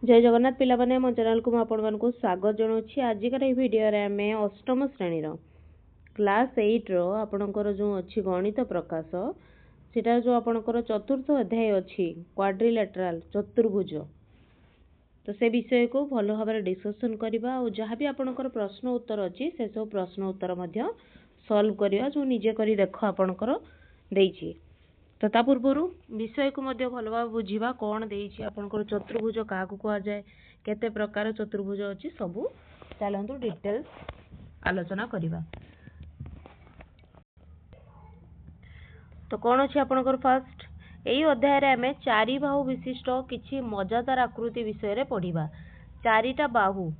जय जगन्नाथ पिला माने मो चैनल को आपको स्वागत जनाऊँगी। आजिकार ये वीडियो रे आम अष्टम श्रेणी क्लास 8 रो आपणकर जो अच्छी गणित प्रकाश सेटा जो आपणकर चतुर्थ अध्याय अच्छी क्वाड्रिलेटराल चतुर्भुज तो से विषय को भल भाव डिस्कसन करवा और जहाँ भी आपणकर प्रश्न उत्तर अच्छी से सब प्रश्न उत्तर सॉल्व करवा जो निजे कर देख आपणकर देइछि। तो ता पूर्वर विषय को मध्य भल भाव बुझा कौन देइछि आपनकर चतुर्भुज क्या कह जाए केते प्रकार चतुर्भुज अच्छी सबू चलतु डिटेल्स आलोचना करवा। तो कौन अच्छी आपनकर फास्ट यही अध्याय रे आमे चारि बाहु विशिष्ट किछि मजादार आकृति विषय रे पढ़िबा। चारिटा बाहु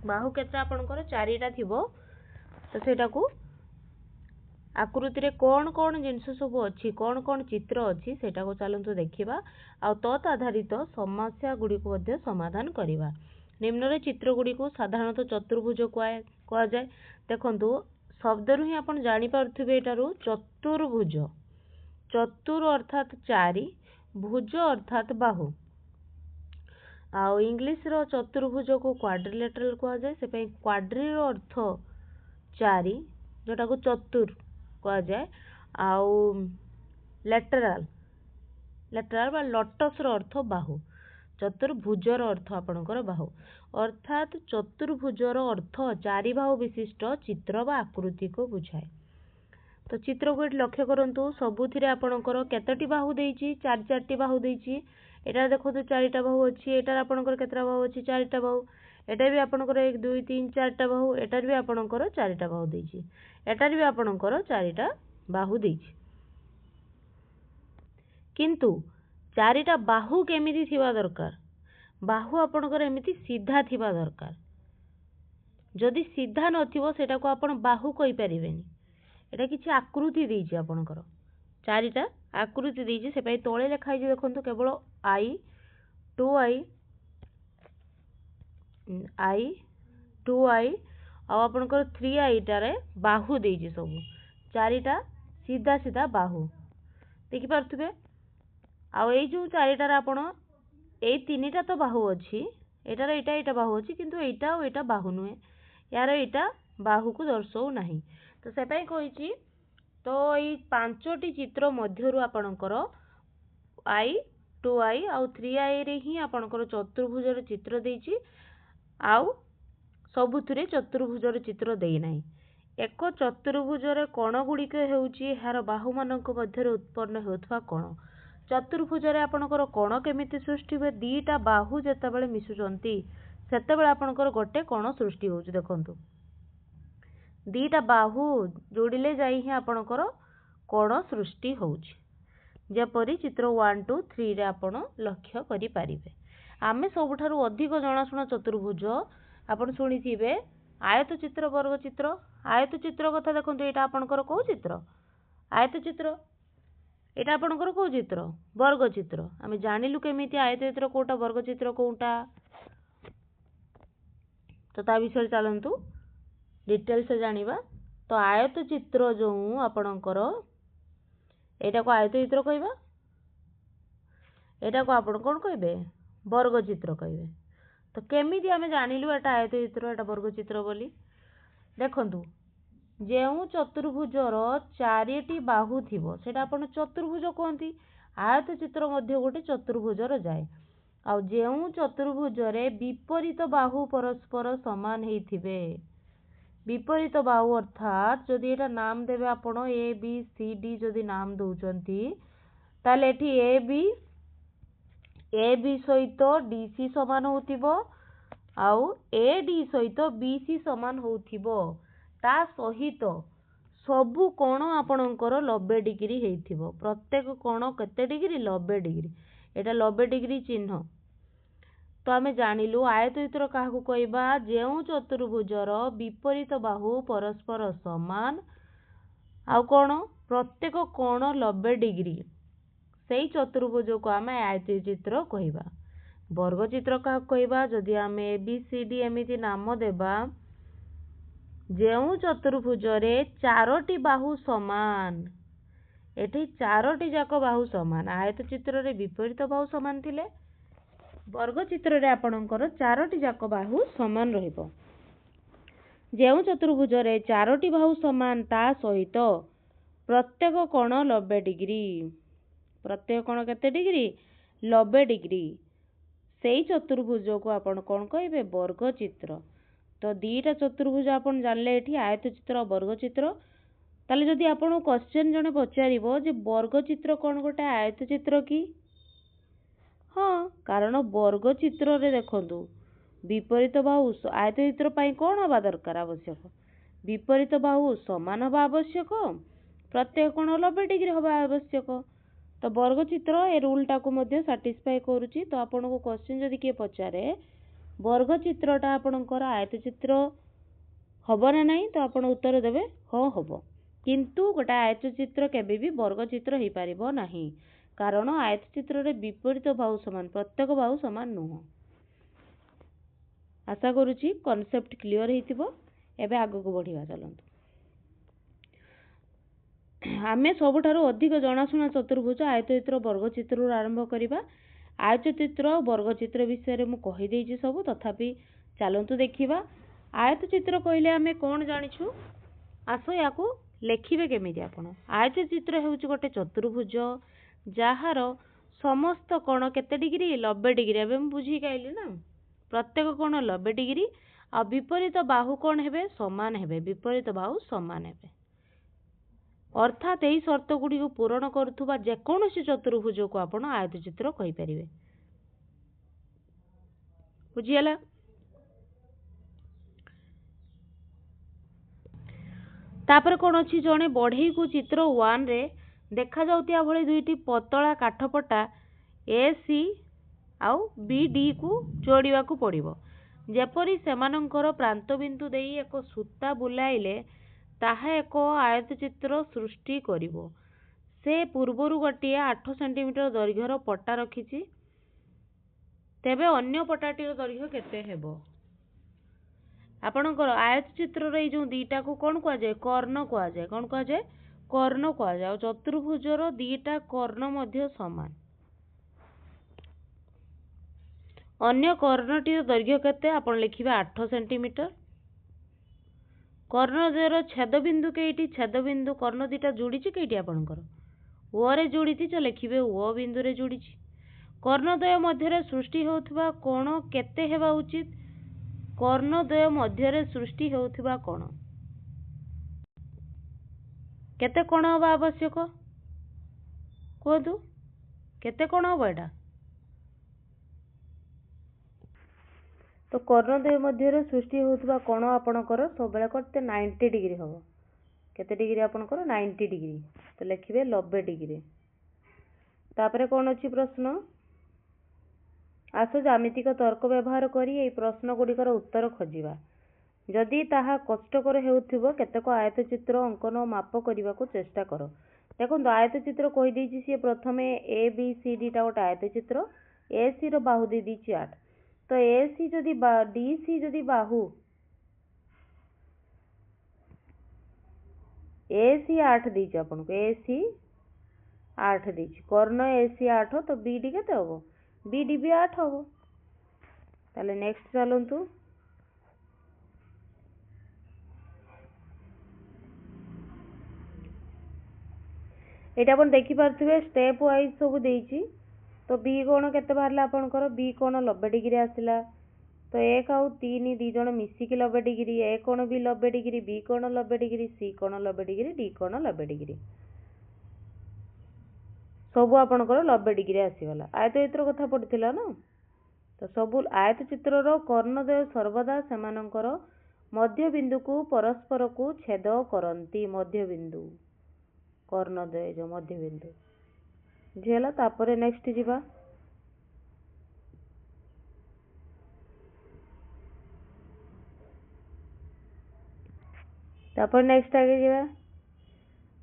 बाहु केते आपनकर चारिटा थिबो तो सेटा को आकृति रे कौन कौन जिनस सब अच्छी कौन कौन चित्र अच्छी सेटा को चलतु देखा आ तत् आधारित समस्या गुड़ी को समाधान करवा। निम्न रे चित्र गुड़ी को साधारणतः चतुर्भुज कह जाए। देखंतु शब्द रु ही आपण जानि पारथुबे एटारु चतुर्भुज चतुर अर्थात चारि भुज अर्थात बाहु आ इंग्लिश रो चतुर्भुज को क्वाड्रिलेटरल कह जाए। से क्वाड्रि रो अर्थ चारि जोटा को चतुर कह जाए आउ लेटराल लेटराल बा लटस रो अर्थ बाहु चतुर्भुज रो अर्थ आपणकर बाहु अर्थात चतुर्भुज रो अर्थ चारि बाहु विशिष्ट चित्र बा आकृति को बुझाए। तो चित्र को लक्ष्य करंतु सबुथिरे आपणकर केतटी बाहु देइछि चार चारटी बाहु देइछि। एटा देखो चारिटा बाहु अछि एटार आपणकर केतरा बाहु अछि चारिटा बाहु एटा भी आपणकर 1 2 3 4टा बाहु एटार भी आपणकर चारिटा बाहु देइछि एटार भी आपणकर चारिटा बाहु देइछि। किंतु चारिटा बाहु केमिति थिबा दरकार बाहु आपणकर एमिति सीधा थिबा दरकार। जदि सीधा नथिबो सेटा को आपण बाहु कहि परिबेनी। एटा किछि आकृति देइछि आपणकर चारिटा आकृति देइछि से पई तळे लेखाइ जे देखंतु केवल I 2I आ आपणकर 3I टारे बाहु देइछि सब चारिटा सीधा सीधा बाहु देखि पारथुबे। आ एई जो चारिटार आपण एई तीनटा तो बाहु अछि एटार एटा बाहु अछि किंतु एटा और एटा बाहु नुहे यार एटा बाहु को दर्शाउ नाही। तो से पई कहिछि तो एई पांचटी चित्र मध्यरु आपणकर I 2I आ 3I रे ही आपणकर चतुर्भुजर चित्र देइछि आउ सबुथिरे चतुर्भुजर चित्र देई नाही। एक चतुर्भुजर कोण गुड़िक हेउछि हार बाहु मानक मध्यरे उत्पन्न हेउथवा कोण चतुर्भुजरे आपणकर कोण केमिति सृष्टि हुए दीटा बाहु जेतेबेले मिसुचंती सेतेबेले आपणकर गोटे कोण सृष्टि होउछि। देखंतु दीटा बाहु जोड़िले जाई ही आपणकर कोण सृष्टि होउछि जेपरि चित्र 1 2 3 रे आपण लक्ष्य करि पारिबे। आमे सबठारु अधिक जणाशुना चतुर्भुज आपण सुनिथिबे आयत चित्र वर्ग चित्र आयत चित्र कथा देखंतु एटा आपणकर को चित्र आयत चित्र एटा आपणकर को चित्र वर्ग चित्र आमे जानिलु केमिति आयत चित्र कोटा वर्ग चित्र कोटा। तो ता विषय चलंतु डिटेल्स जानिबा। तो आयत चित्र जो आपणकर एटा को आयत चित्र कहबा एटा को आपण कोन कहबे वर्ग चित्र कहबे। तो केमिति आमे जानिलु एटा आयत चित्र एटा वर्ग चित्र बोली देखंतु जेउ चतुर्भुजर चारिटी बाहु थिबो सेटा आपण चतुर्भुज कहंती आयत चित्र मध्य गोटे चतुर्भुजर जाए आ जेउ चतुर्भुजरे विपरीत बाहु परस्पर समान हेइथिबे विपरीत बाहु अर्थात जदि एटा नाम देबे आपण ए बी सी डी जदि नाम दउचंती ताले एठी ए बी सहित डी सी समान होतिबो आउ ए डी सहित बी सी समान होतिबो ता सहित सबु कोण आपणकर 90 डिग्री हेइथिबो प्रत्येक कोण केते डिग्री 90 डिग्री एटा 90 डिग्री चिन्ह। तो आमे जानिलु आयत चित्र काहाकू कहबा जेउ चतुर्भुजर विपरीत बाहु परस्पर समान आउ कोण प्रत्येक कोण 90 डिग्री सेई चतुर्भुज को आमे आयत चित्र कहबा। वर्ग चित्र काहाकू कहबा जदि आमे ए बी सी डी एमिति नाम देबा जेउ चतुर्भुजरे चारोटी बाहु समान एठी चारोटी जाक बाहु समान आयत चित्र रे विपरीत बाहु समान थिले ବର୍ଗ ଚିତ୍ରରେ ଆପଣଙ୍କର ଚାରୋଟି ଯାକ ବାହୁ ସମାନ ରହିବ। ଯେଉଁ ଚତୁର୍ଭୁଜରେ ଚାରୋଟି ବାହୁ ସମାନ ତା ସହିତ ପ୍ରତ୍ୟେକ କୋଣ 90 ଡିଗ୍ରୀ। ପ୍ରତ୍ୟେକ କୋଣ କେତେ ଡିଗ୍ରୀ? 90 ଡିଗ୍ରୀ। ସେଇ ଚତୁର୍ଭୁଜକୁ ଆପଣ କ'ଣ କହିବେ? ବର୍ଗ ଚିତ୍ର। ତ ଦୁଇଟା ଚତୁର୍ଭୁଜ ଆପଣ ଜାଣିଲେ ଏଠି ଆୟତ ଚିତ୍ର ବର୍ଗ ଚିତ୍ର। ତାହେଲେ ଯଦି ଆପଣଙ୍କୁ କ୍ୱେଶ୍ଚନ୍ ଜଣେ ପଚାରିବ ଯେ ବର୍ଗ ଚିତ୍ର କ'ଣ ଗୋଟେ ଆୟତ ଚିତ୍ର କି? ହଁ, କାରଣ ବର୍ଗ ଚିତ୍ରରେ ଦେଖନ୍ତୁ ବିପରୀତ ବାହୁ ଆୟତ ଚିତ୍ର ପାଇଁ କ'ଣ ହେବା ଦରକାର ଆବଶ୍ୟକ? ବିପରୀତ ବାହୁ ସମାନ ହେବା ଆବଶ୍ୟକ, ପ୍ରତ୍ୟେକ କୋଣ 90 ଡିଗ୍ରୀ ହେବା ଆବଶ୍ୟକ। ତ ବର୍ଗ ଚିତ୍ର ଏ ରୁଲଟାକୁ ମଧ୍ୟ ସାଟିସ୍ଫାଏ କରୁଛି। ତ ଆପଣଙ୍କୁ କ୍ୱେଶ୍ଚନ୍ ଯଦି କିଏ ପଚାରେ ବର୍ଗ ଚିତ୍ରଟା ଆପଣଙ୍କର ଆୟତ ଚିତ୍ର ହେବ ନା ନାହିଁ, ତ ଆପଣ ଉତ୍ତର ଦେବେ ହଁ ହେବ। କିନ୍ତୁ ଗୋଟେ ଆୟତ ଚିତ୍ର କେବେ ବି ବର୍ଗ ଚିତ୍ର ହେଇପାରିବ ନାହିଁ, କାରଣ ଆୟତ ଚିତ୍ରରେ ବିପରୀତ ବାହୁ ସମାନ, ପ୍ରତ୍ୟେକ ବାହୁ ସମାନ ନୁହଁ। ଆଶା କରୁଛି କନସେପ୍ଟ କ୍ଲିୟର ହେଇଥିବ। ଏବେ ଆଗକୁ ବଢ଼ିବା ଚାଲନ୍ତୁ। ଆମେ ସବୁଠାରୁ ଅଧିକ ଜଣାଶୁଣା ଚତୁର୍ଭୁଜ ଆୟତ ଚିତ୍ର ବର୍ଗ ଚିତ୍ରରୁ ଆରମ୍ଭ କରିବା। ଆୟତ ଚିତ୍ର ବର୍ଗ ଚିତ୍ର ବିଷୟରେ ମୁଁ କହିଦେଇଛି ସବୁ, ତଥାପି ଚାଲନ୍ତୁ ଦେଖିବା। ଆୟତ ଚିତ୍ର କହିଲେ ଆମେ କ'ଣ ଜାଣିଛୁ? ଆସ ୟାକୁ ଲେଖିବେ କେମିତି ଆପଣ। ଆୟତ ଚିତ୍ର ହେଉଛି ଗୋଟେ ଚତୁର୍ଭୁଜ ଯାହାର ସମସ୍ତ କୋଣ କେତେ ଡିଗ୍ରୀ? 90 ଡିଗ୍ରୀ। ଏବେ ମୁଁ ବୁଝିକି କହିଲି ନା, ପ୍ରତ୍ୟେକ କୋଣ 90 ଡିଗ୍ରୀ। ଆଉ ବିପରୀତ ବାହୁ କ'ଣ ହେବେ? ସମାନ ହେବେ। ବିପରୀତ ବାହୁ ସମାନ ହେବେ। ଅର୍ଥାତ୍ ଏହି ସର୍ତ୍ତ ଗୁଡ଼ିକୁ ପୂରଣ କରୁଥିବା ଯେକୌଣସି ଚତୁର୍ଭୁଜକୁ ଆପଣ ଆୟତ ଚିତ୍ର କହିପାରିବେ। ବୁଝିଗଲା? ତାପରେ କ'ଣ ଅଛି? ଜଣେ ବଢ଼େଇକୁ ଚିତ୍ର 1ରେ ଦେଖାଯାଉଥିବା ଭଳି ଦୁଇଟି ପତଳା କାଠପଟା AC ଆଉ BDକୁ ଯୋଡ଼ିବାକୁ ପଡ଼ିବ। ଯେପରି ସେମାନଙ୍କର ପ୍ରାନ୍ତବିନ୍ଦୁ ଦେଇ ଏକ ସୂତା ବୁଲାଇଲେ ତାହା ଏକ ଆୟତ ଚିତ୍ର ସୃଷ୍ଟି କରିବ। ସେ ପୂର୍ବରୁ ଗୋଟିଏ 8 ସେଣ୍ଟିମିଟର ଦୈର୍ଘ୍ୟର ପଟା ରଖିଛି। ତେବେ ଅନ୍ୟ ପଟାଟିର ଦୈର୍ଘ୍ୟ କେତେ ହେବ? ଆପଣଙ୍କର ଆୟତ ଚିତ୍ରର ଏଇ ଯେଉଁ ଦୁଇଟାକୁ କ'ଣ କୁହାଯାଏ? କର୍ଣ୍ଣ କୁହାଯାଏ। କ'ଣ କୁହାଯାଏ? କର୍ଣ୍ଣ କୁହାଯାଏ। ଆଉ ଚତୁର୍ଭୁଜର ଦୁଇଟା କର୍ଣ୍ଣ ମଧ୍ୟ ସମାନ। ଅନ୍ୟ କର୍ଣ୍ଣଟିର ଦୈର୍ଘ୍ୟ କେତେ? ଆପଣ ଲେଖିବେ 8 ସେଣ୍ଟିମିଟର। କର୍ଣ୍ଣଦ୍ୱୟର ଛେଦବିନ୍ଦୁ କେଇଟି? ଛେଦବିନ୍ଦୁ କର୍ଣ୍ଣ ଦୁଇଟା ଯୋଡ଼ିଛି କେଇଟି ଆପଣଙ୍କର? ଓରେ ଯୋଡ଼ିଛି, ତ ଲେଖିବେ ଓ ବିନ୍ଦୁରେ ଯୋଡ଼ିଛି। କର୍ଣ୍ଣଦ୍ୱୟ ମଧ୍ୟରେ ସୃଷ୍ଟି ହେଉଥିବା କୋଣ କେତେ ହେବା ଉଚିତ? କର୍ଣ୍ଣଦ୍ୱୟ ମଧ୍ୟରେ ସୃଷ୍ଟି ହେଉଥିବା କୋଣ କେତେ କୋଣ ହେବା ଆବଶ୍ୟକ? କୁହନ୍ତୁ, କେତେ କୋଣ ହେବ ଏଇଟା? ତ କର୍ଣ୍ଣଦ୍ୱୟ ମଧ୍ୟରେ ସୃଷ୍ଟି ହେଉଥିବା କୋଣ ଆପଣଙ୍କର ସବୁବେଳେ କେତେ? 90 ଡିଗ୍ରୀ ହେବ। କେତେ ଡିଗ୍ରୀ ଆପଣଙ୍କର? 90 ଡିଗ୍ରୀ। ତ ଲେଖିବେ 90 ଡିଗ୍ରୀ। ତାପରେ କ'ଣ ଅଛି ପ୍ରଶ୍ନ? ଆସ ଜ୍ୟାମିତିକ ତର୍କ ବ୍ୟବହାର କରି ଏହି ପ୍ରଶ୍ନ ଗୁଡ଼ିକର ଉତ୍ତର ଖୋଜିବା। ଯଦି ତାହା କଷ୍ଟକର ହେଉଥିବ କେତେକ ଆୟତ ଚିତ୍ର ଅଙ୍କନ ଓ ମାପ କରିବାକୁ ଚେଷ୍ଟା କର। ଦେଖନ୍ତୁ ଆୟତ ଚିତ୍ର କହିଦେଇଛି ସିଏ ପ୍ରଥମେ ABCDଟା ଗୋଟେ ଆୟତ ଚିତ୍ର। ACର ବାହୁ ଦେଇଛି 8। ତ AC ଯଦି DC ଯଦି ବାହୁ AC 8 ଦେଇଛି ଆପଣଙ୍କୁ, AC 8 ଦେଇଛି, କର୍ଣ୍ଣ AC 8, ତ BD କେତେ ହେବ? BD ବି 8 ହେବ। ତାହେଲେ ନେକ୍ସଟ ଚାଲନ୍ତୁ। ଏଇଟା ଆପଣ ଦେଖିପାରୁଥିବେ ଷ୍ଟେପ୍ ୱାଇଜ୍ ସବୁ ଦେଇଛି। ତ B କୋଣ କେତେ ବାହାରିଲା ଆପଣଙ୍କର? B କୋଣ 90 ଡିଗ୍ରୀ ଆସିଲା। ତ 1 ଆଉ 3 ଦୁଇ ଜଣ ମିଶିକି 90 ଡିଗ୍ରୀ। A କୋଣ ବି 90 ଡିଗ୍ରୀ, B କୋଣ 90 ଡିଗ୍ରୀ, C କୋଣ 90 ଡିଗ୍ରୀ, D କୋଣ 90 ଡିଗ୍ରୀ। ସବୁ ଆପଣଙ୍କର 90 ଡିଗ୍ରୀ ଆସିଗଲା। ଆୟତ ଚିତ୍ର କଥା ପଡ଼ିଥିଲା ନା। ତ ସବୁ ଆୟତ ଚିତ୍ରର କର୍ଣ୍ଣଦ୍ୱୟ ସର୍ବଦା ସେମାନଙ୍କର ମଧ୍ୟବିନ୍ଦୁକୁ ପରସ୍ପରକୁ ଛେଦ କରନ୍ତି। ମଧ୍ୟବିନ୍ଦୁ କର୍ଣ୍ଣଦ୍ୱୟ ଯେଉଁ ମଧ୍ୟବିନ୍ଦୁ ବୁଝିଗଲା। ତାପରେ ନେକ୍ସଟ ଯିବା। ତାପରେ ନେକ୍ସଟ ଆଗେ ଯିବା।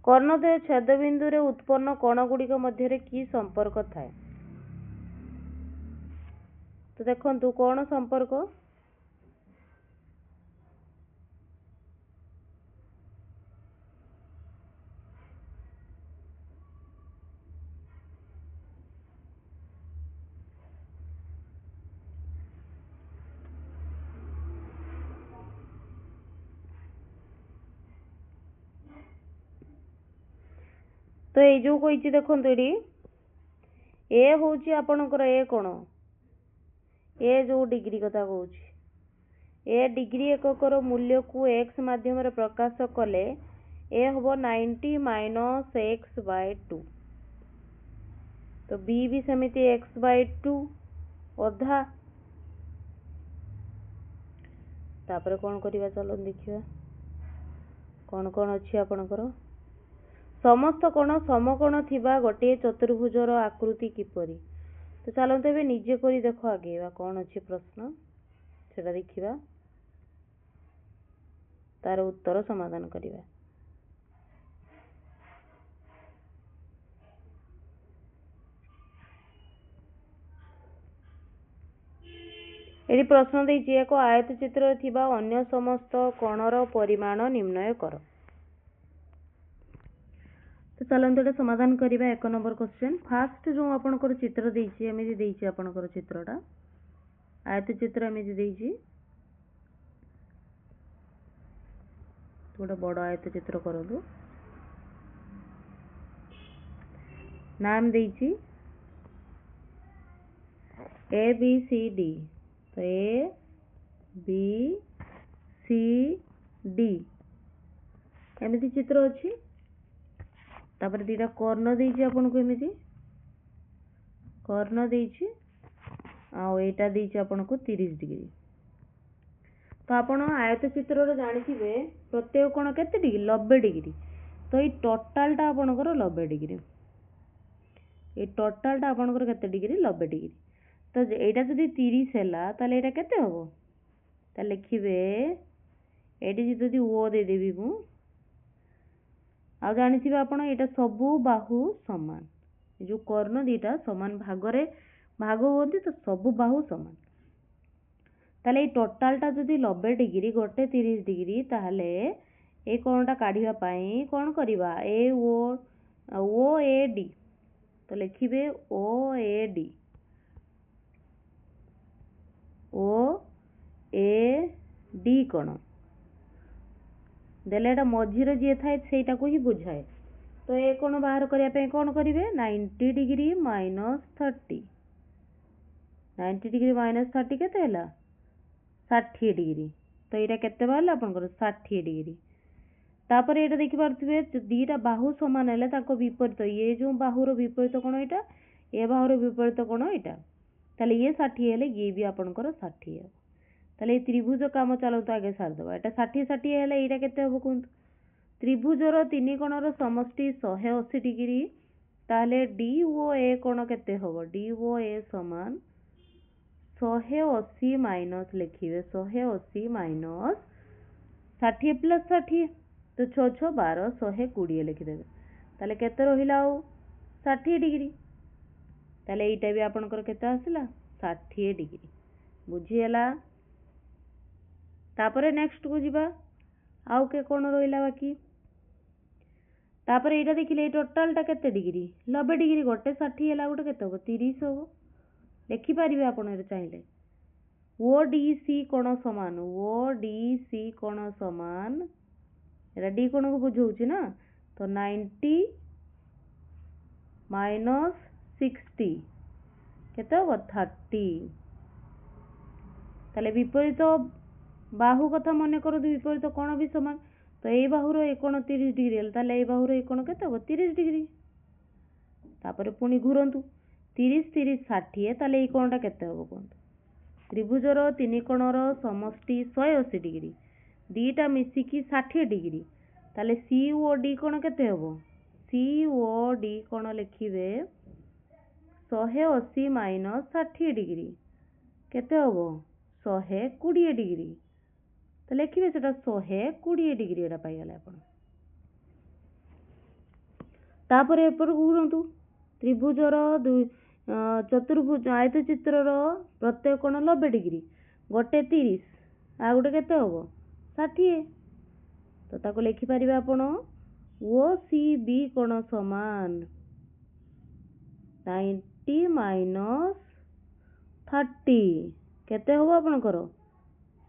କର୍ଣ୍ଣଦ୍ୱୟ ଛେଦବିନ୍ଦୁରେ ଉତ୍ପନ୍ନ କୋଣ ଗୁଡ଼ିକ ମଧ୍ୟରେ କି ସମ୍ପର୍କ ଥାଏ? ତ ଦେଖନ୍ତୁ କ'ଣ ସମ୍ପର୍କ? तो ये जो कही देखो ये ए हूँ आपणकर ए कौन ए जो डिग्री कथा कहूँ ए डिग्री एककर मूल्य को एक्स माध्यम प्रकाश कले ए हम 90 माइनस एक्स बाय 2 तो बी भी सेमती एक्स बाय 2 अधा तापर कौन करवा चलो देखिए कौन कौन अच्छी आपणकर समस्त कोण समकोण थिबा गोटे चतुर्भुजर आकृति किपरि तो चलते ए निजे कर देख आगे कौन अच्छी प्रश्न सेटा देखिबा तार उत्तर समाधान करिबा। एटी प्रश्न देछि एक आयत चित्र थिबा अन्य समस्त कोणर परिमाण निर्णय कर। तो चलते एटा समाधान करिबा। एक नंबर क्वेश्चन फास्ट जो आपनकर चित्र देछि एमिति देछि आपनकर चित्रटा आयत चित्र एमिति देछि गोटे बड़ आयत चित्र करदु नाम देछि ए बी सी डी तो ए बी सी डी एमिति चित्र अछि तापर दीटा कर्ण देछि आपन को एमिति कर्ण देछि आ एटा देछि आपन को 30 डिग्री तो आपण आयत चित्र रे जानिथिबे प्रत्येक कोण केते डिग्री 90 डिग्री तो ये टोटल टा आपनकर 90 डिग्री ये टोटल टा आपनकर केते डिग्री 90 डिग्री तो एटा जदी 30 हैला ताले एटा केते होबो ता लिखिबे एटी जदी ओ दे देबी मु आ जानिथिबे आपण एटा सबु बाहु समान जो कर्ण दीटा समान भाग रे भाग होती तो सबु बाहु समान ताले ये टोटल टा जदी 90 डिग्री गोटे 30 डिग्री ताले ए कोणटा काढिबा पई कोन करिबा ए ओ ए डी तो लिखिबे ओ ए डी कोण देले एटा मझिरे जे थाए सेटा को ही बुझाए तो ए कोण बाहर करिया पे कोन करिवे 90 डिग्री माइनस 30 90 डिग्री माइनस 30 केते हैला 60 डिग्री तो यहाँ केते बाहर आपनकर 60 डिग्री तापर एटा देखि पारथिबे दीटा बाहु समान हैले ताको विपरीत ये जो बाहुर विपरीत कोण एटा ए बाहुर विपरीत कोण एटा ताले ये 60 हैले ये भी आपनकर 60 है ताले त्रिभुज काम चलो तो आगे सार दबा एटा 60 60 हैले एटा केते होबो कोन त्रिभुजर तीन कोणर समष्टि 180 डिग्री ताले डी ओ ए कोण केते होबो डी ओ ए समान 180 माइनस लिखिए 180 माइनस 60 प्लस 60 तो 6 6 12 120 लिखिदेवे ताले केते रहिला 60 डिग्री ताले एटा भी आपनकर केते आसिला 60 डिग्री बुझिएला तापरे नेक्स्ट को जिबा आउ के कोन रहिला बाकी तापरे एटा देखिले टोटल टा केते डिग्री 90 डिग्री गोटे 60 हैला गोटे केते हो 30 हो लिखि पारिबे आपण ए चाहिले ओ डी सी कोण समान ओ डी सी कोण समान एटा डी कोण को बुझौछि ना तो 90 माइनस 60 केते हो 30 ताले विपरीत बाहु कथा मन करो विपरीत कोण भी समान तो ए बाहुर ए कोण 30 डिग्री हल ताले ए बाहुर ए कोण केते हो 30 डिग्री तापर पुनी घुरंतु 30 30 60 ताले ए कोणटा केते हो कोन त्रिभुजर तीन कोणर समष्टि 180 डिग्री दीटा मिसिकी 60 डिग्री ताले सी ओ डी कोण केते हो सी ओ डी कोण लिखिबे 180 माइनस 60 डिग्री केते हो 120 डिग्री तो लिखिबे सेटा 120 डिग्री एटा पाई गले आपण तापर एपर घुरंतु त्रिभुजर चतुर्भुज आयत चित्रर प्रत्येक कोण 90 डिग्री गोटे 30 आ गोटे केते होबो 60 तो ताको लिखि परिबे आपण ओ सी बी कोण समान 90 माइनस 30 केते होबो आपनकर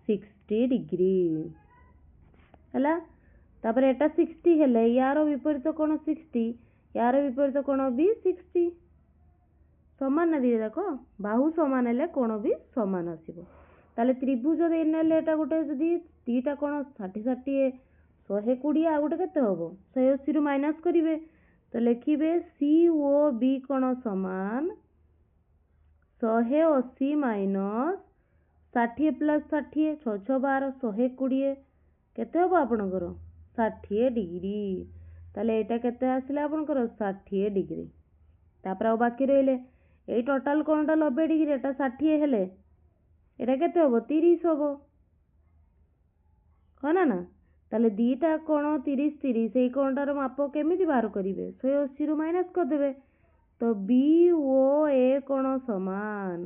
60 डिग्री हला तापर एटा 60 हेले यार विपरीत कोण 60 यार विपरीत कोण भी 60 समान ना दिए जाक बाहु समान हेले कोण भी समान आसीबो ताले त्रिभुज देनेले एटा गोटे जदी दीटा कोण 60 60 120 आ गोटे केते हबो 180 रु माइनस करिवे तो लिखिबे सी ओ बी कोण समान 180 माइनस 60 प्लस 60 6 6 12 120 केते हबो आपनकर 60 डिग्री ताले एटा केते आसिला आपनकर 60 डिग्री तापर आ बाकी रहिले ए टोटल कोणटा 90 डिग्री एटा 60 हेले एटा केते हबो 30 हबो हो ना ताले दीटा कोण 30 30 एई कोणटार माप केमिति बाहर करिवे 180 रु माइनस कर देबे तो बी ओ ए कोण समान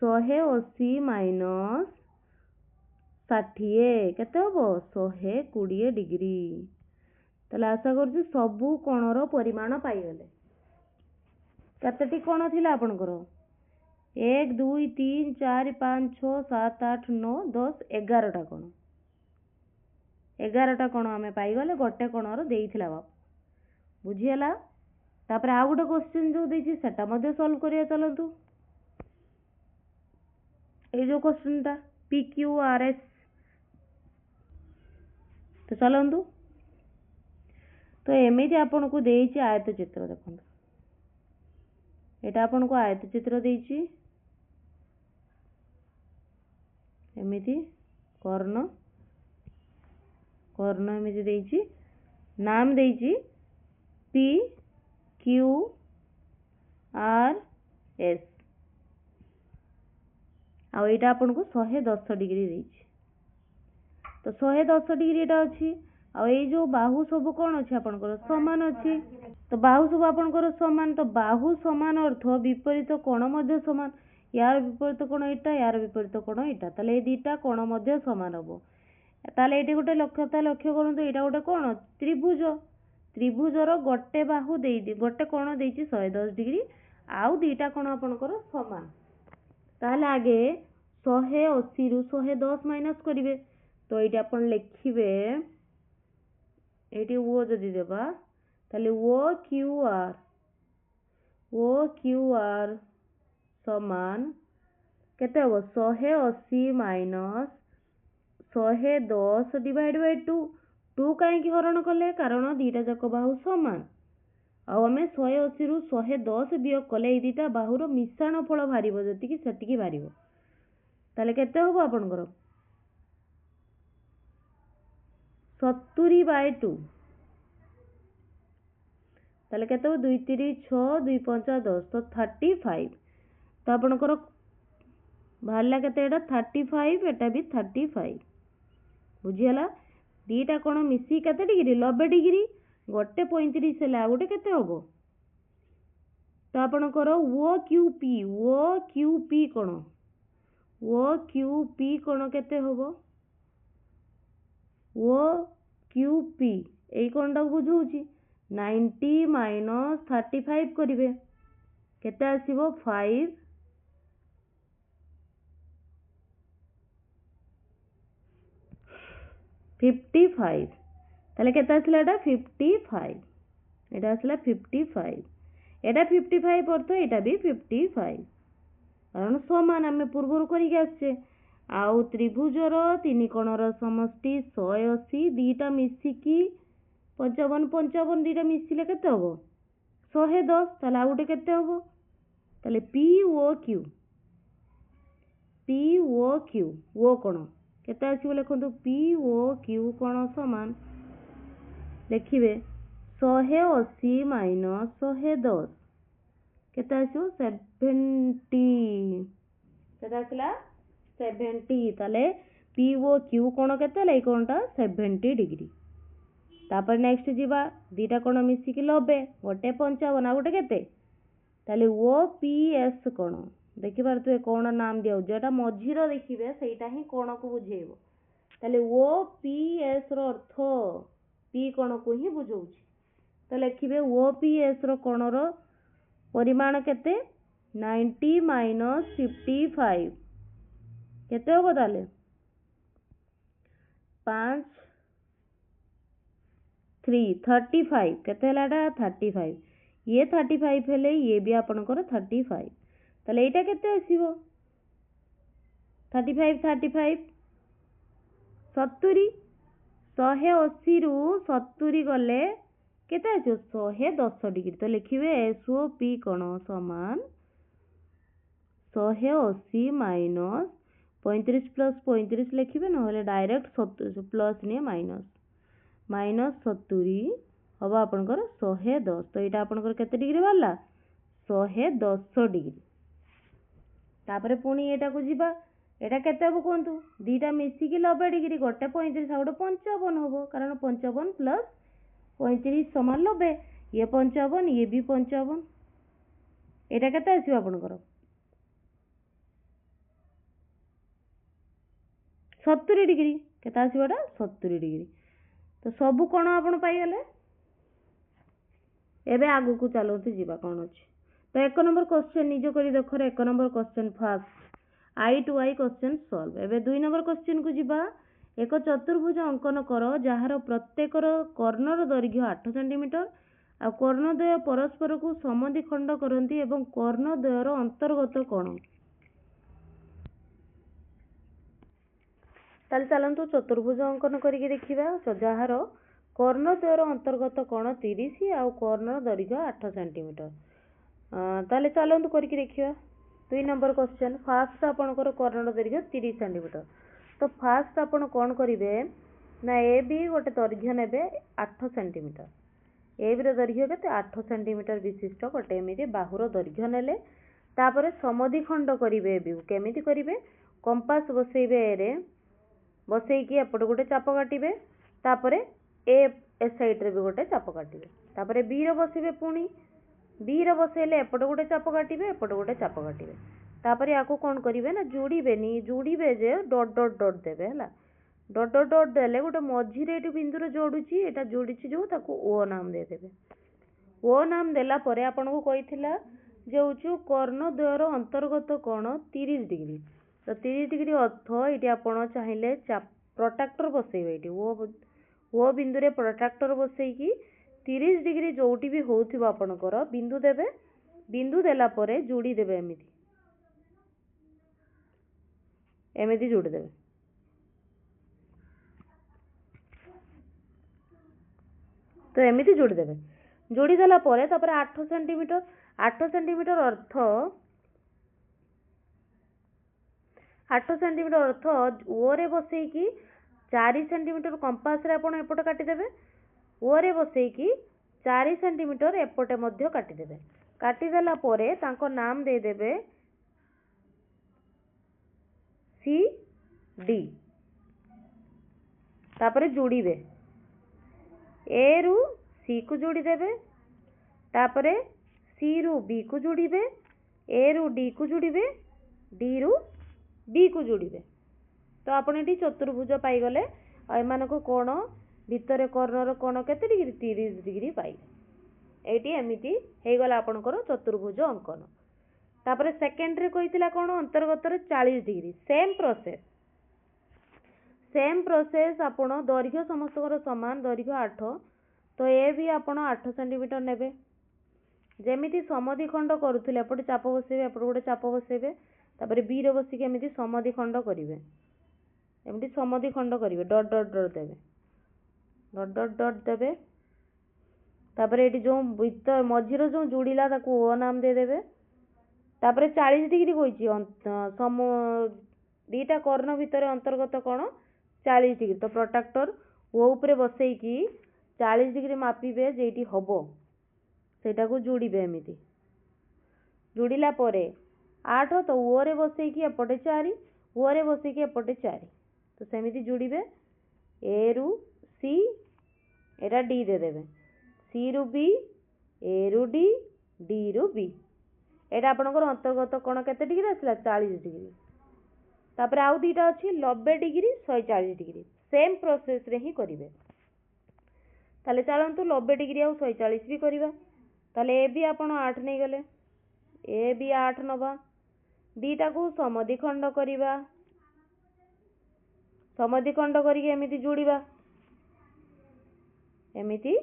180 माइनस 60 केते हबो 120 डिग्री ताले आशा करछु सबु कोणर परिमाण पाइगले केतेटी कोण थिला आपनकर 1 2 3 4 5 6 7 8 9 10 11टा कोण 11टा कोण आमे पाइगले गोटे कोणर देइथिला बाप बुझियला तापर आ गोटे क्वेश्चन जो देछि सेटा मध्ये सॉल्व करिया चलंतु ए जो क्वेश्चन ता पी क्यू आर एस तो चलंतु तो एमिति आपन को देछि आयत चित्र देखंतु एटा आपन को आयत चित्र देछि एमिति कर्ण कर्ण एमिति देछि नाम देछि पी क्यू आर एस आ एटा आपन को 110 डिग्री देछि तो 110 डिग्री एटा अछि आ ए जो बाहु सब कोन अछि आपनकर समान अछि तो बाहु सब आपनकर समान तो बाहु समान अर्थ विपरीत कोण मध्ये समान यार विपरीत कोण एटा यार विपरीत कोण एटा ताले ए दीटा कोण मध्ये समान हबो ताले एटी गोटे लक्ष्य करंतु एटा गोटे कोण त्रिभुज त्रिभुजर गोटे बाहु देई दे गोटे कोण देछि 110 डिग्री आउ दीटा कोण आपनकर समान ताले आगे 180 रु 110 माइनस करिवे तो एटी अपन लिखिबे एटी ओ जदी देबा ताले ओ क्यू आर समान केते हो 180 माइनस 110 डिवाइड बाय 2 2 काहे की हरण कले कारण दीटा जाक बाहु समान आ हमें 180 रु 110 वियोग कले ए दीटा बाहुर मिश्रण फल भारिबो जति की सेति की भारिबो ताले केते होबो आपनकर 70 बाय 2 ताले केते हो 2 3 6 2 5 10 तो 35 तो आपनकर भाला केते एटा 35 एटा भी 35 बुझियला दीटा कोण मिसी केते डिग्री 90 डिग्री गोटे 35 हेला गोटे केते होबो तो आपनकर ओ क्यू पी कोण केते होबो ओ क्यू पी एई कोणटा बुझौची 90 माइनस 35 करिवे केते आसीबो 5 55 ताले केते आसला एटा 55 एटा आसला 55 एटा 55 अर्थ एटा भी 55 कारण समान आमे पूर्वरु करी के आछे आउ त्रिभुजर तीन कोणर समष्टि 180 दीटा मिसिकी 55 55 दीटा मिसिले केते हबो 110 ताले आ गोटे केते हबो ताले पी ओ क्यू ओ कोण केते आसीबो लेखंतु पी ओ क्यू कोण समान देखिबे 180 माइनस 110 केते आसीबो 70 केते आसला 70 ताले पी ओ क्यू कोण केते लै कोणटा 70 डिग्री तापर नेक्स्ट जीवा दीटा कोण मिसी कि 90 गोटे 55 आ गोटे केते ताले ओ पी एस कोण देखि पारतु कोण नाम दिया जेटा मझीर देखिबे सेटा ही कोण को बुझेइबो ताले ओ पी एस रो अर्थ पी कोण को ही बुझौछि तो लिखिबे ओ पी एस रो कोण रो परिमाण केते 90 माइनस 55 केते होबो ताले 5 3 35 केते हलाडा 35 ये 35 हेले ये भी आपनकर 35 ताले एटा केते आसीबो 35 35 70 180 रु 70 गले केते आसीबो 110 डिग्री तो लिखिबे SOP कोण समान 180 माइनस 35 प्लस 35 लिखिबे नहले डायरेक्ट प्लस ने माइनस 70 हवा आपनकर 110 तो एटा आपनकर केते डिग्री वाला 110 डिग्री तापरे पुनी एटा को जीवा एटा केते हबो कोंतु दीटा मिसी की 90 डिग्री गोटे 35 आ गोटे 55 हबो कारण 55 प्लस 35 समान 90 ये 55 ये भी 55 एटा केते आसीबो आपनकर 70 डिग्री केते आसीबोटा 70 डिग्री तो सबु कोण आपण पाई गले एबे आगु को चलंतु जीवा कोण अछि तो एक नंबर क्वेश्चन निजो करी देखो एक नंबर क्वेश्चन फर्स्ट आई टू आई क्वेश्चन सॉल्व एबे दुई नंबर क्वेश्चन को जीवा एक चतुर्भुज अंकन करो जहार प्रत्येकर कर्णर दैर्घ्य 8 सेंटीमीटर आ कर्णद्वय परस्पर को समद्विखंड करंती एवं कर्णद्वयर अंतर्गत कोण ताले चलंतु चतुर्भुज अंकन करिके देखिबा जहार कर्णद्वयर अंतर्गत कोण 30 आ कर्णर दैर्घ्य 8 सेंटीमीटर ताले चलंतु करिके देखिबा दुई नंबर क्वेश्चन फास्ट आपनकर कर्णर दैर्घ्य 30 सेंटीमीटर तो फास्ट आपण कोन करिवे ना ए बी गोटे दैर्घ्य नेबे 8 सेंटीमीटर ए बी रो दैर्घ्य केते 8 सेंटीमीटर विशिष्ट गोटे एमिति बाहुर दैर्घ्य नेले तापरे समद्विखंड करिवे बी केमिति करिवे कंपास बसैबे रे बसैकी एपट गोटे चाप काटिबे तापरे ए साइड रे भी गोटे चाप काटिबे तापरे बी रो बसैबे पुणी बी रो बसैले एपट गोटे चाप काटिबे एपट गोटे चाप काटिबे तापरे याको कोन करिवे ना जोड़ीबेनी जोड़ीबे जे डॉट डॉट डॉट देबे हला डॉट डॉट डॉट देले गोटे मझी रे एटु बिंदु रो जोडुची एटा जोडीची जो ताको ओ नाम दे देबे ओ नाम देला परे आपन को कहिथिला जे होचु कर्णद्वयर अंतर्गत कोण 30 डिग्री तो 30 डिग्री अर्थ एटी आपण चाहिले प्रोट्रैक्टर बसैबे एटी ओ बिंदु रे प्रोट्रैक्टर बसैकी 30 डिग्री जोटी भी होउथिबा आपनकर बिंदु देबे बिंदु देला परे जोड़ी देबे एमिति जोड़ी देबे तो एमिति जोड़ी देबे जोड़ी देला परे तापर 8 सेंटीमीटर अर्थ 8 सेंटीमीटर अर्थ ओ रे बसैकी 4 सेंटीमीटर कंपास रे आपण एपट काटी देबे ओ रे बसैकी 4 सेंटीमीटर एपटे मध्य काटी देबे काटी देला परे तांको नाम दे देबे सी डी तापरे जोड़ीबे ए रु सी को जोड़ी देबे तापरे सी रु बी को जोड़ीबे ए रु डी को जोड़ीबे डी रु बी को जोड़ीबे तो आपण एटी चतुर्भुज पाई गले एमान को कोण भितर कर्णर कोण केते डिग्री 30 डिग्री पाइले एटी एमिति हे गला आपनकर चतुर्भुज अंकन तापरे सेकंड रे कहितला कोण अंतर्गत रे 40 डिग्री सेम प्रोसेस आपण दैर्घ्य समस्तकर समान दैर्घ्य 8 तो ए भी आपण 8 सेंटीमीटर नेबे जेमिति समद्विखंड करूथिले एपटे चाप बसेबे एपटे गोटे चाप बसेबे तापरे बी रे बसी के एमिति समद्विखंड करिवे एमिति समद्विखंड करिवे डॉट डॉट डॉट देबे डॉट डॉट डॉट देबे तापरे एटी जो भीतर मझिरो जो जोड़ीला ताको ओ नाम दे देबे तापरे 40 डिग्री होईची सम दीटा कर्ण भितर अंतर्गत कोण 40 डिग्री तो प्रोट्रैक्टर ओ ऊपर बसैकी 40 डिग्री मापिबे जेटी हबो सेटा को जोड़ीबे एमिति जोड़ीला परे 8 तो ओ रे बसैकी एपटे 4 ओ रे बसैकी एपटे 4 तो सेमिति जोड़ीबे ए रु सी एटा डी दे देबे सी रु बी ए रु डी डी रु बी एटा आपनकर अंतर्गत कोण केते डिग्री आसला 40 डिग्री तापर आउ दीटा अछि 90 डिग्री 140 डिग्री सेम प्रोसेस रे ही करिवे ताले चलंतु 90 डिग्री आ 140 भी करिवा ताले ए भी आपण 8 नै गले ए भी 8 नबा दीटा को समद्विखंड करिवा समद्विखंड करिके एमिति जोड़ीबा एमिति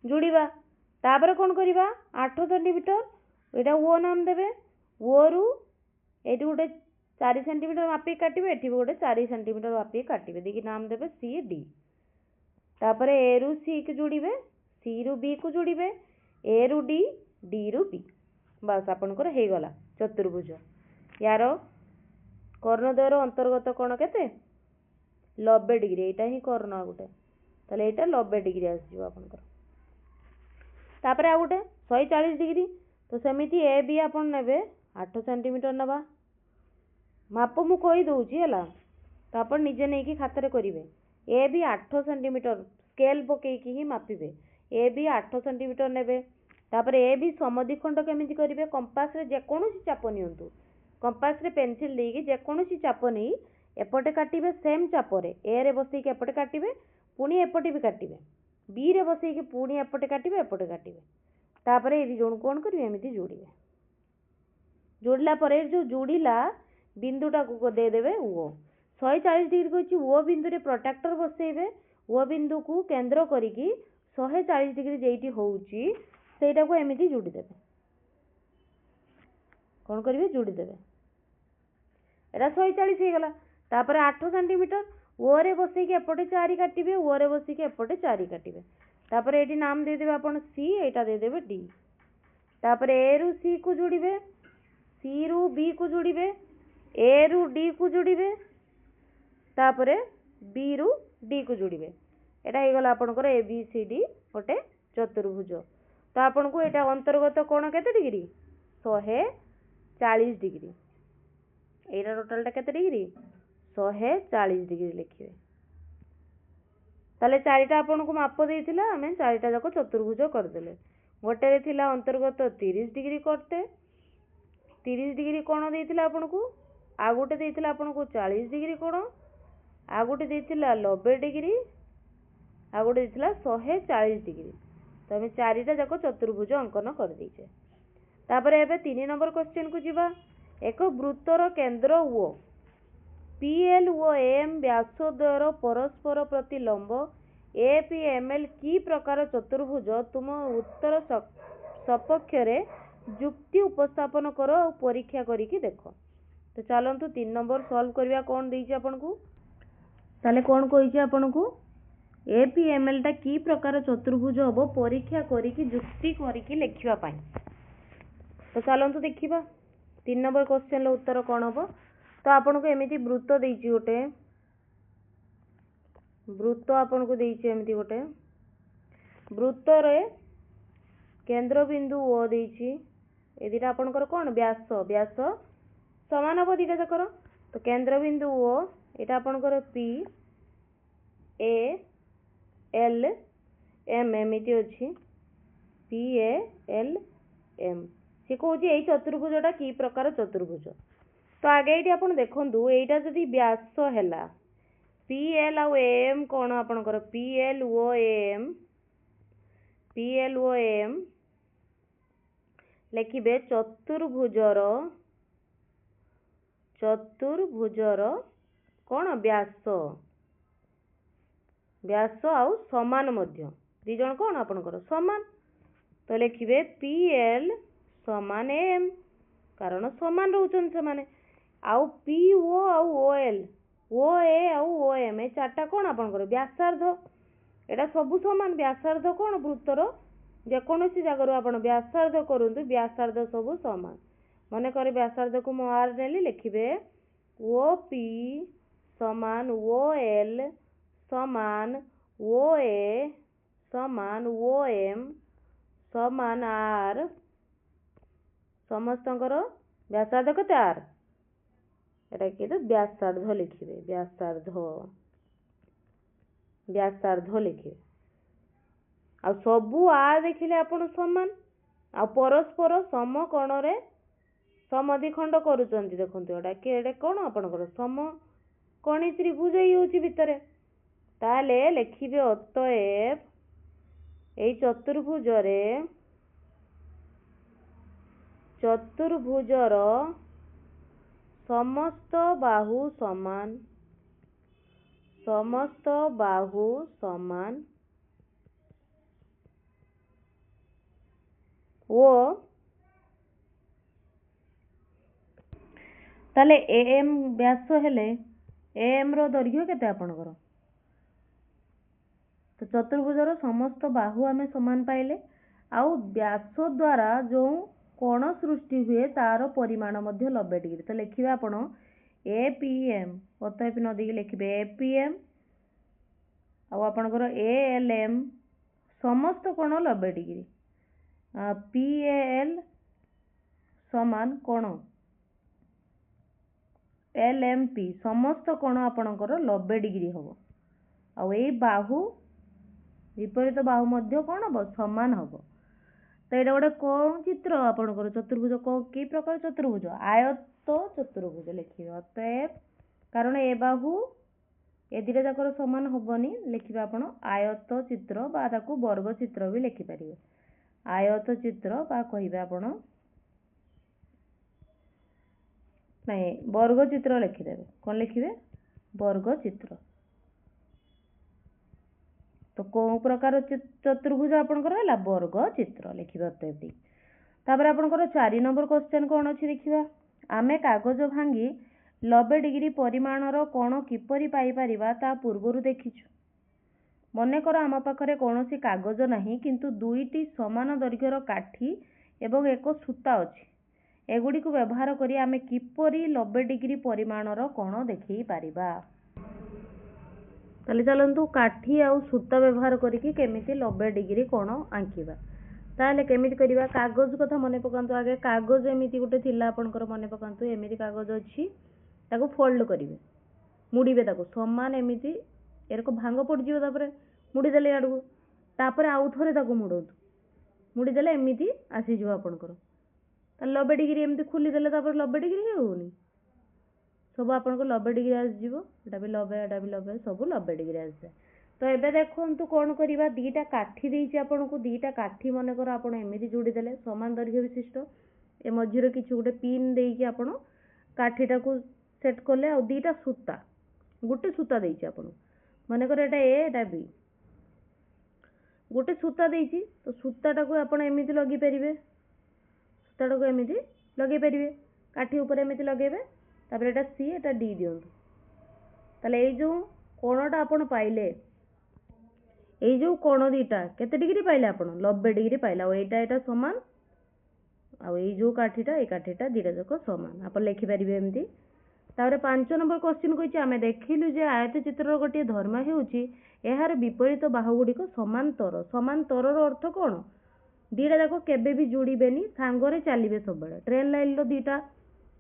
जोड़िबा तापर कौन करिबा 8 सेंटीमीटर एटा ओ नाम देबे ओ रु एटी गोटे 4 सेंटीमीटर मापी काटिबे एठी गोटे 4 सेंटीमीटर मापी काटिबे देखि नाम देबे सी डी तापर ए रु सी को जोड़िबे सी रु बी को जोड़िबे ए रु डी डी रु बी बस आपनकर हे गला चतुर्भुज यार कर्णद्वयर अंतर्गत कोण केते 90 डिग्री एटा ही कर्ण गोटे ताले एटा 90 डिग्री आसीबो आपनकर तापर आ गोटे 140 डिग्री तो सेमिति ए बी आपन नेबे 8 सेंटीमीटर नबा माप मु कही दउची हला तो आपन निजे नै कि खातर करिवे ए बी 8 सेंटीमीटर स्केल पके कि ही मापिबे ए बी 8 सेंटीमीटर नेबे तापर ए बी समद्विखंड केमिति करिवे कंपास रे जे कोनोसी चाप नियंतु कंपास रे पेंसिल देई कि जे कोनोसी चाप नै एपटे काटिबे सेम चाप रे ए रे बसई कि एपटे काटिबे पुनी एपटे भी काटिबे बी रे बसई कि पुनी एपटे काटिबे तापर ए जोन कोन करिवे एमिति जोड़िबे जोड़ला परे जो जोड़िला बिंदुटा को दे देबे ओ 140 डिग्री को छि ओ बिंदु रे प्रोट्रैक्टर बसैबे ओ बिंदु को केंद्र करिकी 140 डिग्री जेइटी होउची सेटा को एमिति जोड़ी देबे कोन करिवे जोड़ी देबे एटा 140 हे गला तापर 8 सेंटीमीटर ओ रे बसै के एपटे 4 काटिबे ओ रे बसै के एपटे 4 काटिबे तापर एटी नाम दे देबे आपण सी एटा दे देबे डी तापर ए रु सी को जोड़िबे सी रु बी को जोड़िबे ए रु डी को जोड़िबे तापरे बी रु डी को जोड़िबे एटा हे गला आपनकर ए बी सी डी गोटे चतुर्भुज तो आपन को एटा अंतर्गत कोण केते डिग्री 140 डिग्री एटा टोटल टा केते डिग्री 140 डिग्री लिखिबे ताले चारिटा आपन को माप देइथिला हमें चारिटा जाको चतुर्भुज कर देले गोटे रे थिला अंतर्गत 30 डिग्री करते 30 डिग्री कोण देइथिला आपन को आ गोटे देइथिला आपन को 40 डिग्री कोण आ गोटे देइथिला 90 डिग्री आ गोटे देइथिला 140 डिग्री तो हमें चारिटा जाको चतुर्भुज अंकन कर देइछे तापर एबे 3 नंबर क्वेश्चन को जिबा एक वृत्तर केंद्र ओ पीएल ओ एम व्यासद्वयर परस्पर प्रति लंब एपीएमएल की प्रकार चतुर्भुज तुम उत्तर सपक्ष रे युक्ति उपस्थापन करो और परीक्षा करिकी देखो तो चलंतु 3 नंबर सॉल्व करबा कोन देइछि आपन को ताले कोन कहिछि आपन को एपीएमएल टा की प्रकार चतुर्भुज हबो परीक्षा करिकी युक्ति करिकी लेखिबा पई तो चलंतु देखिबा 3 नंबर क्वेश्चन रो उत्तर कोन हबो तो आपन को एमिति वृत्त देइछि गोटे वृत्त आपन को देइछि एमिति गोटे वृत्त रे केंद्र बिंदु ओ देइछि ए दिटा आपनकर कोन व्यास व्यास समान हबो दिटा जकर तो केंद्र बिंदु ओ एटा आपनकर पी ए एल एम एमिति अछि पी ए एल एम से कहूँ यही चतुर्भुजटा की प्रकार चतुर्भुज तो आगे ये आप देखु यहीटा जदि व्यास है पी एल आउ एम कौन आपणकर पी एल ओ एम लिखिबे चतुर्भुजर कौन व्यास व्यास आउ समान मध्य दी जन कौन आपणकर समान तो लिखिबे पी एल समान एम कारण समान रोचन से माने आउ पी ओ आउ ओ एल ओ ए आउ ओ एम ए चारटा कौन आपणकर व्यासार्ध एटा सब समान व्यासार्ध कौन वृत्तर जेकोसी जगह आपण व्यासार्ध करंतु व्यासार्ध सब समान मन करे व्यासार्ध को मो आर नेली लिखिबे ओ पी समान ओ एल समान ओ ए समान ओ एम समान आर समस्तंकर व्यासार्ध कते आर एटा कि व्यासार्ध लिखिबे व्यासार्ध लिखिबे आ सबु आ देखिले आपण समान आ परस्पर समकोण रे समद्विखंड करूचंती देखंतु एटा कि एटा कोन आपणकर समकोणी त्रिभुज ही होची भितरे ताले लिखिबे अतएव एई चतुर्भुजर समस्त बाहु समान ଓ ताले एम व्यास हेले एम रो दैर्घ्य केते आपनकर तो चतुर्भुजर समस्त बाहु आमे समान पाइले आउ व्यास द्वारा जो कोण सृष्टि हुए तार परिमाण मध्य 90 डिग्री तो लिखिबे आपण एपीएम अतएप नदी लिखिबे एपीएम आउ आपनकर एएलएम समस्त कोण 90 डिग्री पीएल समान कोण एलएमपी समस्त कोण आपनकर 90 डिग्री हबो आउ ए बाहु विपरीत बाहु मध्य कोण हबो समान हबो तो ये गोटे कौन चित्र आपनकर चतुर्भुज कि प्रकार चतुर्भुज आयत चतुर्भुज लिखिए अतएव कारण ए बाहु ए दुटा जाकर समान हबनी लिखिबे आपण आयत चित्र बा ताकू वर्ग चित्र भी लिखि परिबे आयत चित्र बा कहिबे आपण नहीं वर्ग चित्र लिखिदेवे कौन लिखिबे वर्ग चित्र तो कौ प्रकार चतुर्भुज आपनकर हैला वर्ग चित्र लिखिबे अतएव तापर आपनकर 4 नंबर क्वेश्चन कोन अछि देखिबा आमे कागज भांगी 90 डिग्री परिमाणर कोण किपरि पाई परिबा ता पूर्वरु देखिछु मने कर आम पाखरे कोनोसी कागज नाही किंतु दुईटी समान दैर्घ्यर काठी एवं एक सूता अछि एगुडी को व्यवहार करी आमे किपरि 90 डिग्री परिमाणर कोण देखि परिबा ताले चलंतु काठी आउ सूता व्यवहार करिकी केमिति 90 डिग्री कोण आंकिबा ताले केमिति करिबा कागज कथा मने पकांतु आगे कागज एमिति गुटे थिला आपनकर मने पकांतु एमिति कागज अछि ताको फोल्ड करिवे मुड़ीबे ताको समान एमिति एरको भांग पड़ जिवो तापरे मुड़ी देले आडू तापरे आउ थरे ताको मुडोतु मुड़ी देले एमिति आसी जिवो आपनकर ताले 90 डिग्री एमिति खुली देले तापरे 90 डिग्री होउनी सब आपनको 90 डिग्री आस जीवो एटा भी 90 सब 90 डिग्री आस जाए तो एबे देखंतु कोन करिबा दीटा काठी देइछि आपनको दीटा काठी मने कर आपण एमिति जोड़ी देले समान दैर्घ्य विशिष्ट ए मझिरे किछु गुटे पिन देइछि आपण काठीटा को सेट करले आ दीटा सूता गुटे सूता देइछि आपण मने कर एटा ए एटा बी गुटे सूता देइछि तो सूताटा को आपण एमिति लगी परिबे सूताटा को एमिति लगे परिबे काठी ऊपर एमिति लगेबे तापर एटा सी एटा डी दियंतु ताले ए जो कोणटा आपण पाइले ए जो कोण दीटा केते डिग्री पाइले आपण 90 डिग्री पाइला एटा एटा समान आ ए जो काठीटा दीटा जक समान आपण लिखि परिबे एमिति तापर 5 नंबर क्वेश्चन कहिछि आमे देखिलु जे आयत चित्रर गोटे धर्म हेउछि एहार विपरीत बाहु गुडी को समांतर रो अर्थ कोन दीटा जाको केबे भी जोड़ीबेनी सांगरे चलीबे सबले ट्रेन लाइन रो दीटा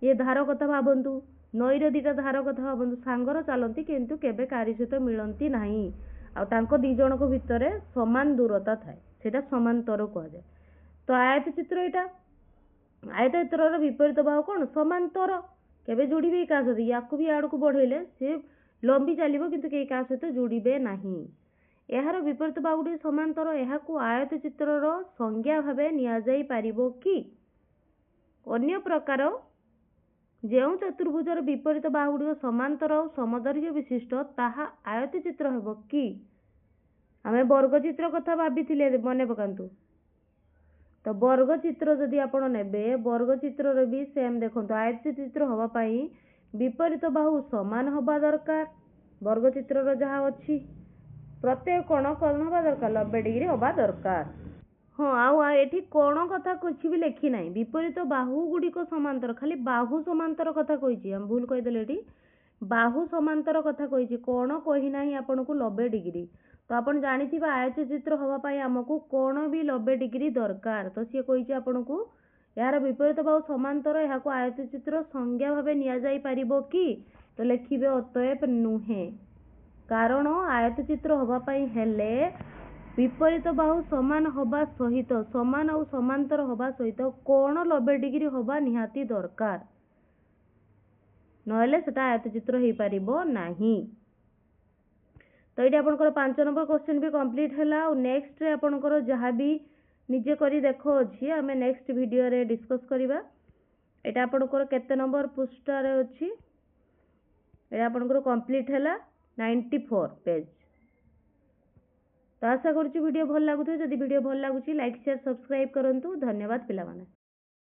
ये धार कथा भाबंतु नईर दीटा धार कथा भाबंतु सांगर चलती किंतु केबे कारी सहित मिलती नाही आ तांको दी जणक भितरे समान दूरता थाए सेटा समांतर कह जाय तो आयत चित्र एटा आयत चित्रर विपरीत बाहु कोन समांतर केबे जोड़ीबे का सहित याकु भी आड़ को बढ़ेले से लंबी चलिबो किंतु के का सहित जोड़ीबे नाही एहार विपरीत बाहुटी समांतर एहाकु आयत चित्रर संज्ञा भाबे निया जाई पारिबो कि अन्य प्रकार जो चतुर्भुजर विपरीत बाहुगुड़ी समांतर और समदैर्घ्य विशिष्ट ताहा आयत चित्र हेबो कि आमे वर्ग चित्र कथा भाबिथिले मने पकांतु तो वर्ग चित्र जदि आपण नेबे वर्ग चित्र भी सेम देखंतु आयत चित्र हवा पई विपरीत बाहु समान हवा दरकार वर्ग चित्र जहा अछि प्रत्येक कोण हवा दरकार 90 डिग्री हवा दरकार हाँ आउ एठी कोण कथा कुछ भी लिखी ना विपरीत बाहु गुड़िक समांतर खाली बाहु समांतर कथा कही हम भूल कहीदेले एठी बाहु समांतर कथा कही कोण कही ना आपन को 90 डिग्री तो आपन जानी आयत चित्र हवा पाई आमको कोण भी 90 डिग्री दरकार तो सी कही आपन को यार विपरीत बाहु समांतर यहाँ आयत चित्र संज्ञा भावे निया जाई परिबो कि तो लिखिबे अतएव नुहे कारण आयत चित्र हवा पाई हेले विपरीत बाहु समान हवा सहित समान और समांतर हवा सहित कोण 90 डिग्री हवा निहाती दरकार नहले सेटा आयत चित्र हे परिबो नाही तो ये आपनकर 5 नंबर क्वेश्चन भी कंप्लीट हैला और नेक्स्ट रे आपनकर जहाँ भी निजे करी देखो अछि हमें नेक्स्ट वीडियो रे डिस्कस करिबा एटा आपनकर केते नंबर पृष्ठ रे अछि एटा आपनकर कंप्लीट हैला 94 पेज तो आशा करुच्ची वीडियो भल लगुथिବ। जदि वीडियो भल लगुची लाइक शेयर सब्सक्राइब करंतु। धन्यवाद पिलामाने।